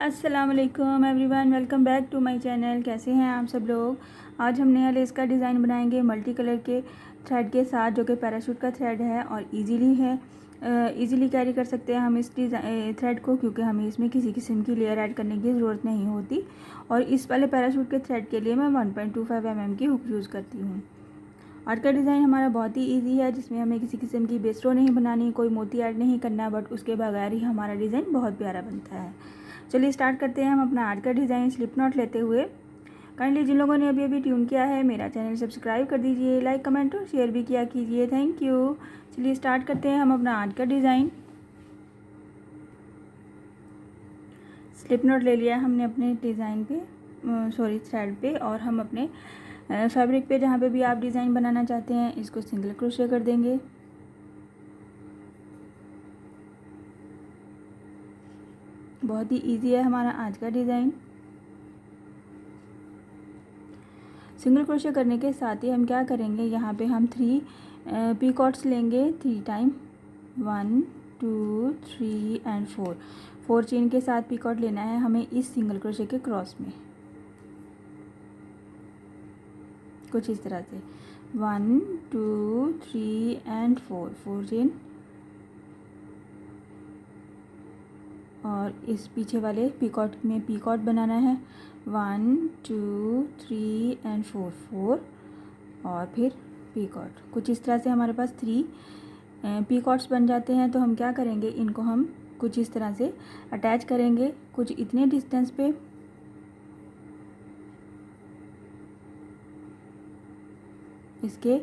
अस्सलाम वालेकुम everyone, welcome back to my channel. कैसे हैं आप सब लोग। आज हम नया लेस का डिज़ाइन बनाएंगे मल्टी कलर के थ्रेड के साथ, जो कि पैराशूट का थ्रेड है और इजीली कैरी कर सकते हैं हम इस थ्रेड को, क्योंकि हमें इसमें किसी किस्म की लेयर ऐड करने की ज़रूरत नहीं होती। और इस वाले पैराशूट के थ्रेड के लिए मैं 1.25 mm की हुक यूज़ करती हूँ। आज का डिज़ाइन हमारा बहुत ही इजी है, जिसमें हमें किसी किस्म की बेस रो नहीं बनानी, कोई मोती ऐड नहीं करना, बट उसके बगैर ही हमारा डिज़ाइन बहुत प्यारा बनता है। चलिए स्टार्ट करते हैं हम अपना आज का डिज़ाइन स्लिप नॉट लेते हुए। काइंडली जिन लोगों ने अभी अभी ट्यून किया है मेरा चैनल सब्सक्राइब कर दीजिए, लाइक कमेंट और शेयर भी किया कीजिए, थैंक यू। चलिए स्टार्ट करते हैं हम अपना आज का डिज़ाइन। स्लिप नॉट ले लिया हमने अपने डिज़ाइन पे, थ्रेड पे, और हम अपने फैब्रिक पे जहाँ पे भी आप डिज़ाइन बनाना चाहते हैं इसको सिंगल क्रोशे कर देंगे। बहुत ही इजी है हमारा आज का डिज़ाइन। सिंगल क्रोशे करने के साथ ही हम क्या करेंगे, यहाँ पे हम 3 पीकॉट्स लेंगे 3 टाइम, 1 2 3 एंड 4 चेन के साथ पीकॉट लेना है हमें इस सिंगल क्रोशे के क्रॉस में, कुछ इस तरह से 1 2 3 एंड 4 चेन। और इस पीछे वाले पीकॉट में पीकॉट बनाना है 1 2 3 एंड 4 और फिर पीकॉट। कुछ इस तरह से हमारे पास 3 पीकॉट्स बन जाते हैं। तो हम क्या करेंगे, इनको हम कुछ इस तरह से अटैच करेंगे, कुछ इतने डिस्टेंस पे। इसके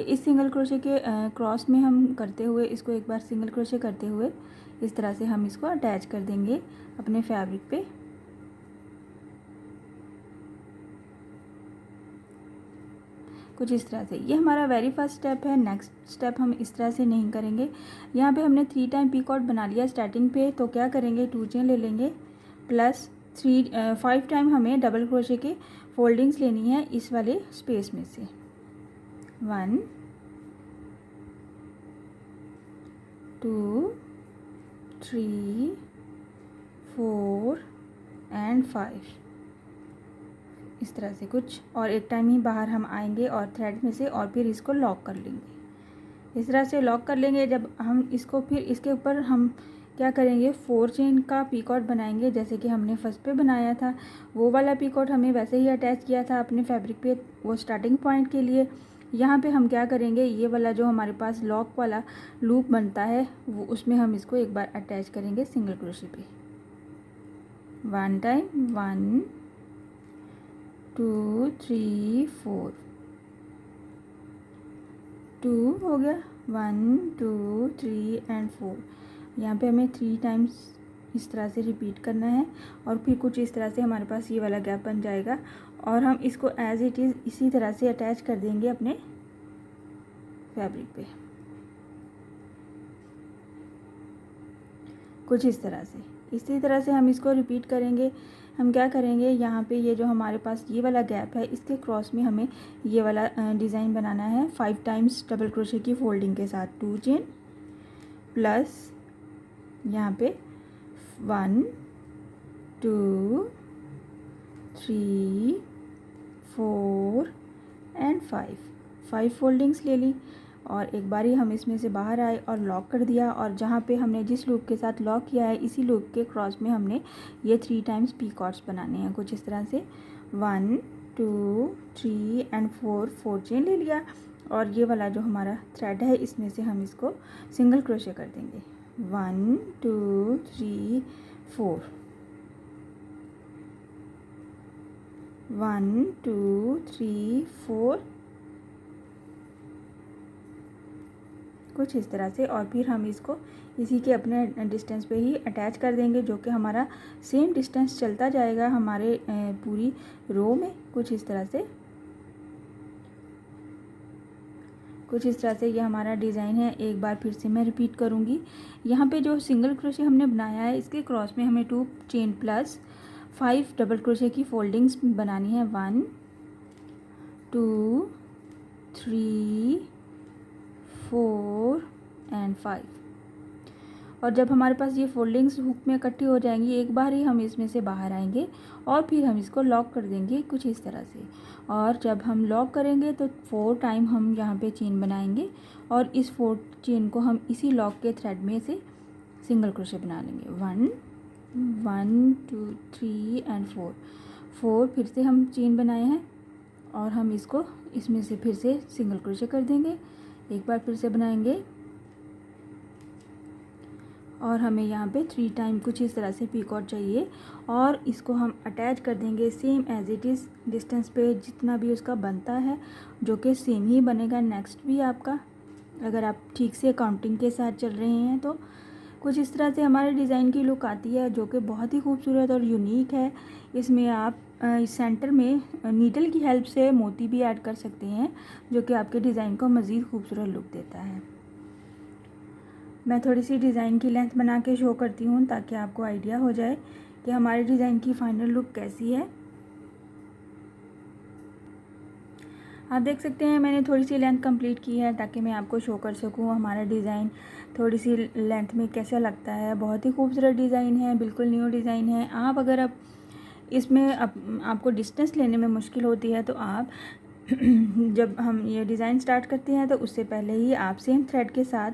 इस सिंगल क्रोशे के क्रॉस में हम करते हुए, इसको एक बार सिंगल क्रोशे करते हुए इस तरह से हम इसको अटैच कर देंगे अपने फैब्रिक पे। कुछ इस तरह से। ये हमारा वेरी फर्स्ट स्टेप है। नेक्स्ट स्टेप हम इस तरह से नहीं करेंगे। यहाँ पे हमने 3 टाइम पीकॉट बना लिया स्टार्टिंग पे, तो क्या करेंगे, 2 चेन ले लेंगे प्लस 5 टाइम हमें डबल क्रोशे के फोल्डिंग्स लेनी है इस वाले स्पेस में से। 1 2 3 4 एंड 5, इस तरह से कुछ। और एक टाइम ही बाहर हम आएंगे और थ्रेड में से, और फिर इसको लॉक कर लेंगे। इस तरह से लॉक कर लेंगे। जब हम इसको फिर इसके ऊपर हम क्या करेंगे, 4 चेन का पीकॉट बनाएंगे, जैसे कि हमने फर्स्ट पे बनाया था। वो वाला पीकॉट हमें वैसे ही अटैच किया था अपने फैब्रिक पे, वो स्टार्टिंग पॉइंट के लिए। यहाँ पे हम क्या करेंगे, ये वाला जो हमारे पास लॉक वाला लूप बनता है वो, उसमें हम इसको एक बार अटैच करेंगे सिंगल क्रोशे पे। 1 टाइम 1 2 3 4 2 हो गया, 1 2 3 एंड 4। यहाँ पे हमें 3 टाइम्स इस तरह से रिपीट करना है, और फिर कुछ इस तरह से हमारे पास ये वाला गैप बन जाएगा, और हम इसको एज इट इज़ इसी तरह से अटैच कर देंगे अपने फैब्रिक पे, कुछ इस तरह से। इसी तरह से हम इसको रिपीट करेंगे। हम क्या करेंगे, यहाँ पे ये जो हमारे पास ये वाला गैप है, इसके क्रॉस में हमें ये वाला डिज़ाइन बनाना है 5 टाइम्स डबल क्रोशे की फोल्डिंग के साथ। 2 चेन प्लस यहाँ पे 1 2 3 4 एंड 5 फोल्डिंग्स ले ली, और एक बारी हम इसमें से बाहर आए और लॉक कर दिया। और जहाँ पे हमने जिस लूप के साथ लॉक किया है, इसी लूप के क्रॉस में हमने ये 3 टाइम्स पीकॉट्स बनाने हैं, कुछ इस तरह से। 1 2 3 एंड 4 चेन ले लिया, और ये वाला जो हमारा थ्रेड है इसमें से हम इसको सिंगल क्रोशे कर देंगे। 1 2 3 4 1 2 3 4, कुछ इस तरह से। और फिर हम इसको इसी के अपने डिस्टेंस पे ही अटैच कर देंगे, जो कि हमारा सेम डिस्टेंस चलता जाएगा हमारे पूरी रो में, कुछ इस तरह से। कुछ इस तरह से ये हमारा डिज़ाइन है। एक बार फिर से मैं रिपीट करूँगी। यहाँ पे जो सिंगल क्रोशे हमने बनाया है, इसके क्रॉस में हमें 2 चेन प्लस 5 डबल क्रोशे की फोल्डिंग्स बनानी है। 1 2 3 4 एंड 5। और जब हमारे पास ये फोल्डिंग्स हुक में इकट्ठी हो जाएंगी, एक बार ही हम इसमें से बाहर आएंगे और फिर हम इसको लॉक कर देंगे कुछ इस तरह से। और जब हम लॉक करेंगे तो 4 टाइम हम यहाँ पे चेन बनाएंगे और इस 4 चेन को हम इसी लॉक के थ्रेड में से सिंगल क्रोशे बना लेंगे। 1 2 3 एंड 4 फिर से हम चेन बनाए हैं और हम इसको इसमें से फिर से सिंगल क्रोशे कर देंगे। एक बार फिर से बनाएंगे और हमें यहाँ पे 3 टाइम कुछ इस तरह से पीकॉट चाहिए और इसको हम अटैच कर देंगे same as it is distance पे जितना भी उसका बनता है, जो कि सेम ही बनेगा नेक्स्ट भी आपका, अगर आप ठीक से काउंटिंग के साथ चल रहे हैं तो। कुछ इस तरह से हमारे डिज़ाइन की लुक आती है जो कि बहुत ही खूबसूरत और यूनिक है। इसमें आप सेंटर में नीडल की हेल्प से मोती भी ऐड कर सकते हैं, जो कि आपके डिज़ाइन को मज़ीद खूबसूरत लुक देता है। मैं थोड़ी सी डिज़ाइन की लेंथ बना के शो करती हूँ ताकि आपको आइडिया हो जाए कि हमारे डिज़ाइन की फ़ाइनल लुक कैसी है। आप देख सकते हैं मैंने थोड़ी सी लेंथ कंप्लीट की है ताकि मैं आपको शो कर सकूँ हमारा डिज़ाइन थोड़ी सी लेंथ में कैसा लगता है। बहुत ही खूबसूरत डिज़ाइन है, बिल्कुल न्यू डिज़ाइन है। आप अगर अब इसमें आपको डिस्टेंस लेने में मुश्किल होती है तो आप जब हम ये डिज़ाइन स्टार्ट करते हैं तो उससे पहले ही आप सेम थ्रेड के साथ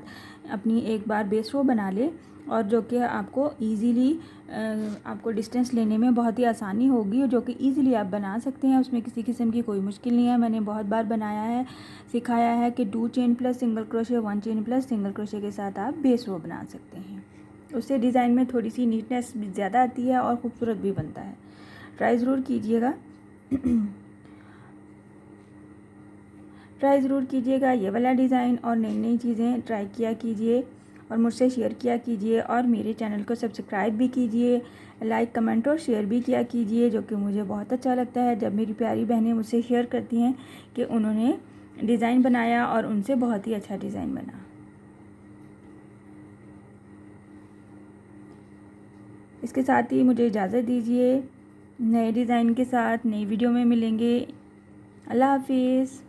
अपनी एक बार बेस रो बना लें, और जो कि आपको इजीली आपको डिस्टेंस लेने में बहुत ही आसानी होगी, और जो कि इजीली आप बना सकते हैं। उसमें किसी किस्म की कोई मुश्किल नहीं है। मैंने बहुत बार बनाया है, सिखाया है कि 2 chain plus single crochet, 1 chain plus single crochet के साथ आप बेस रो बना सकते हैं। उससे डिज़ाइन में थोड़ी सी नीटनेस भी ज़्यादा आती है और ख़ूबसूरत भी बनता है। ट्राई ज़रूर कीजिएगा ट्राई ज़रूर कीजिएगा ये वाला डिज़ाइन, और नई नई चीज़ें ट्राई किया कीजिए और मुझसे शेयर किया कीजिए, और मेरे चैनल को सब्सक्राइब भी कीजिए, लाइक कमेंट और शेयर भी किया कीजिए, जो कि मुझे बहुत अच्छा लगता है जब मेरी प्यारी बहनें मुझसे शेयर करती हैं कि उन्होंने डिज़ाइन बनाया और उनसे बहुत ही अच्छा डिज़ाइन बना। इसके साथ ही मुझे इजाज़त दीजिए, नए डिज़ाइन के साथ नई वीडियो में मिलेंगे। अल्लाह हाफिज़।